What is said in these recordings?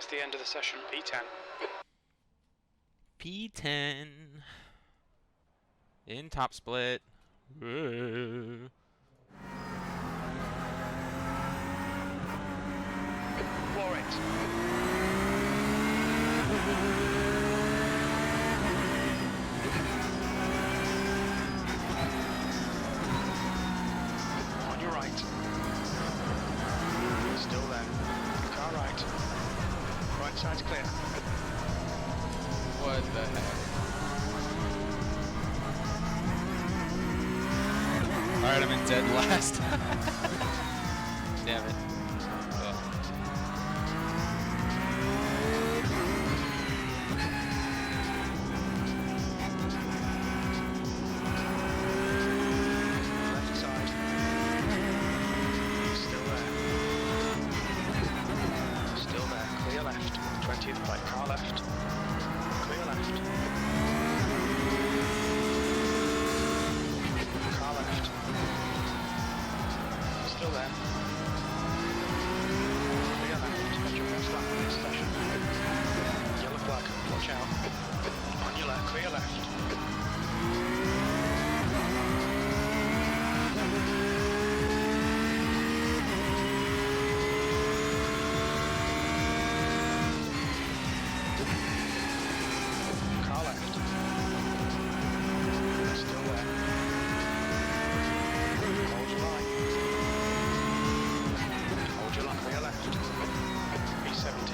That's the end of the session, P10. P10 in top split. Whoa. For it. On your right. Still there. Car right. Right side's clear. What the heck? Alright, I'm in dead last. Damn it. Oh. Left side. Still there. Still there. Clear left. 20th plate. Car left. Clear left. Car left. Still there. Clear left. That's your first lap of this session. Yellow flag. Watch out. On your left. Clear left. Car left. Still there. Hold your line. Hold your line. Clear left. B17.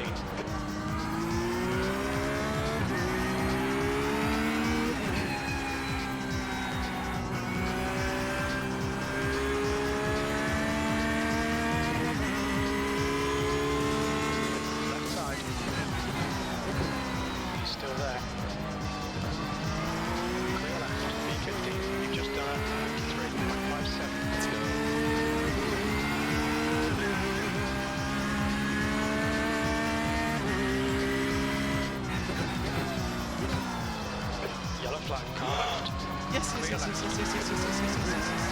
Left side. He's still there. Clear left. B15. You've just done 3.57. Let's go. Yellow flag. Car left. Yes, yes, yes, yes, yes, yes, yes, yes, yes, yes, yes, yes.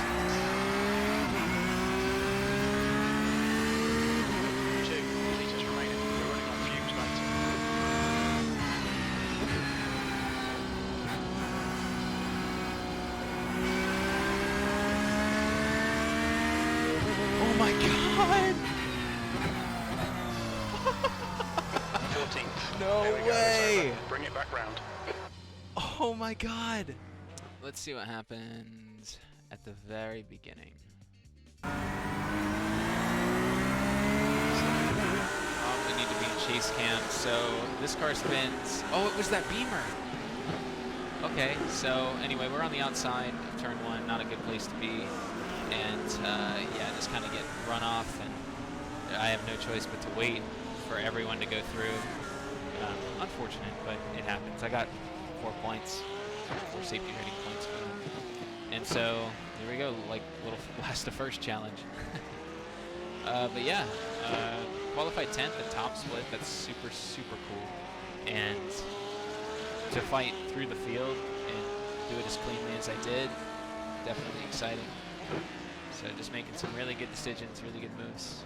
2 litres remaining. We're running on fumes, mate. Oh my god! 14th. No There we go, it's way! over. Bring it back round. Oh my god! Let's see what happens at the very beginning. Oh, we need to be in chase cam. So this car spins. Oh, it was that Beamer. Okay, so anyway, we're on the outside of turn 1. Not a good place to be. And yeah, just kind of get run off, and I have no choice but to wait for everyone to go through. Unfortunate, but it happens. I got 4 points, 4 safety rating points for them. And so there we go, like little last to first challenge. But yeah, qualified 10th at top split. That's super, super cool. And to fight through the field and do it as cleanly as I did, definitely exciting. So just making some really good decisions, really good moves.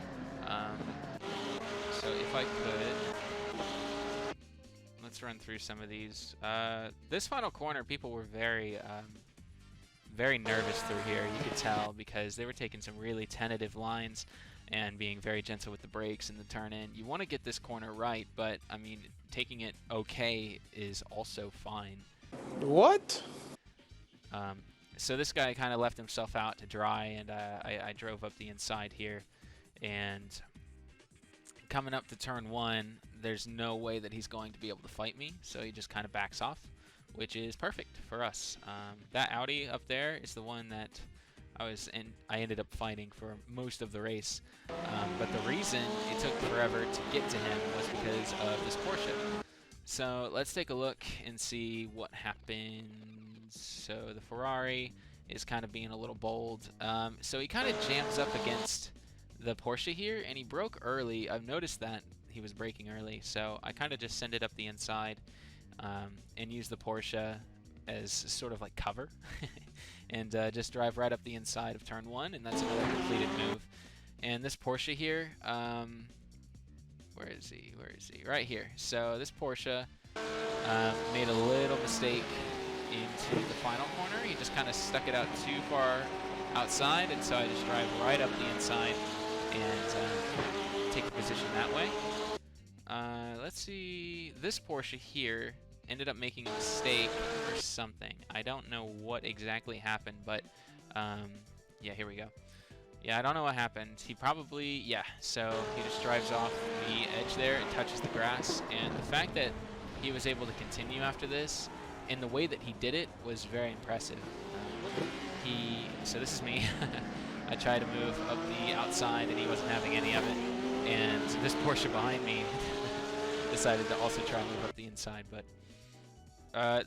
So if I could, let's run through some of these. This final corner, people were very nervous through here. You could tell because they were taking some really tentative lines and being very gentle with the brakes in the turn-in. You want to get this corner right, but I mean, taking it okay is also fine. What? So this guy kind of left himself out to dry, and I drove up the inside here, and coming up to turn 1, there's no way that he's going to be able to fight me, so he just kind of backs off, which is perfect for us. That Audi up there is the one that I ended up fighting for most of the race, but the reason it took forever to get to him was because of this Porsche. So let's take a look and see what happens. So the Ferrari is kind of being a little bold. So he kind of jams up against the Porsche here, and he broke early. I've noticed that he was braking early, so I kind of just send it up the inside and use the Porsche as sort of like cover and just drive right up the inside of turn 1, and that's another completed move. And this Porsche here, Where is he? Where is he? Right here. So this Porsche made a little mistake into the final corner. He just kind of stuck it out too far outside, and so I just drive right up the inside and take the position that way. Let's see. This Porsche here ended up making a mistake or something. I don't know what exactly happened, but yeah, here we go. Yeah, I don't know what happened. He probably, yeah, so he just drives off the edge there and touches the grass. And the fact that he was able to continue after this and the way that he did it was very impressive. So this is me. I tried to move up the outside and he wasn't having any of it. And this Porsche behind me decided to also try and move up the inside. But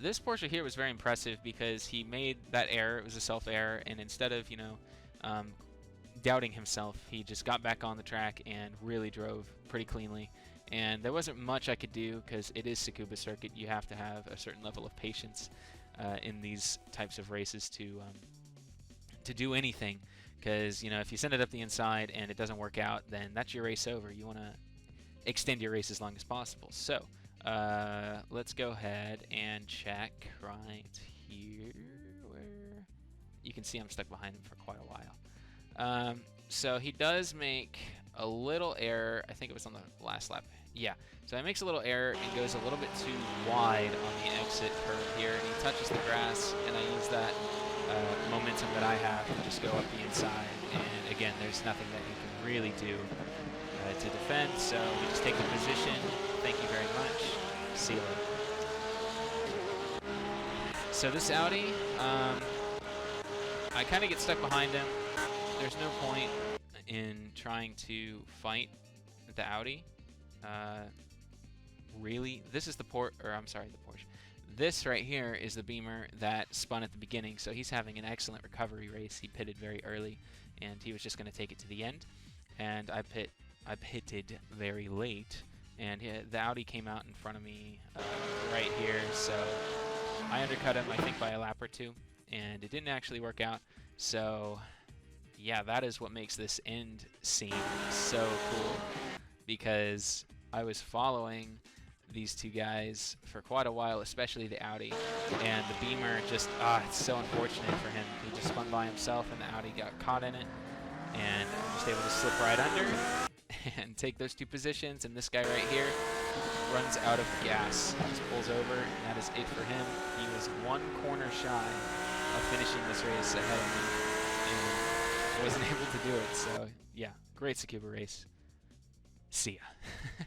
this Porsche here was very impressive because he made that error. It was a self-error. And instead of, you know, doubting himself, he just got back on the track and really drove pretty cleanly. And there wasn't much I could do because it is Tsukuba Circuit. You have to have a certain level of patience in these types of races to do anything. Because, you know, if you send it up the inside and it doesn't work out, then that's your race over. You want to extend your race as long as possible. So let's go ahead and check right here where you can see I'm stuck behind him for quite a while. So he does make a little error. I think it was on the last lap. Yeah. So he makes a little error and goes a little bit too wide on the exit curve here. And he touches the grass, and I use that momentum that I have to just go up the inside. And again, there's nothing that you can really do to defend. So we just take the position. Thank you very much. See you later. So this Audi, I kind of get stuck behind him. There's no point in trying to fight the Audi. Really, this is the Porsche. This right here is the Beamer that spun at the beginning, so he's having an excellent recovery race. He pitted very early, and he was just going to take it to the end. And I pitted very late, and the Audi came out in front of me right here, so I undercut him, I think, by a lap or two, and it didn't actually work out. So yeah, that is what makes this end scene so cool, because I was following these two guys for quite a while, especially the Audi, and the Beamer just, it's so unfortunate for him. He just spun by himself and the Audi got caught in it, and I'm just able to slip right under and take those two positions, and this guy right here runs out of gas, just pulls over, and that is it for him. He was one corner shy of finishing this race ahead of me, and wasn't able to do it. So yeah, great Tsukuba race. See ya.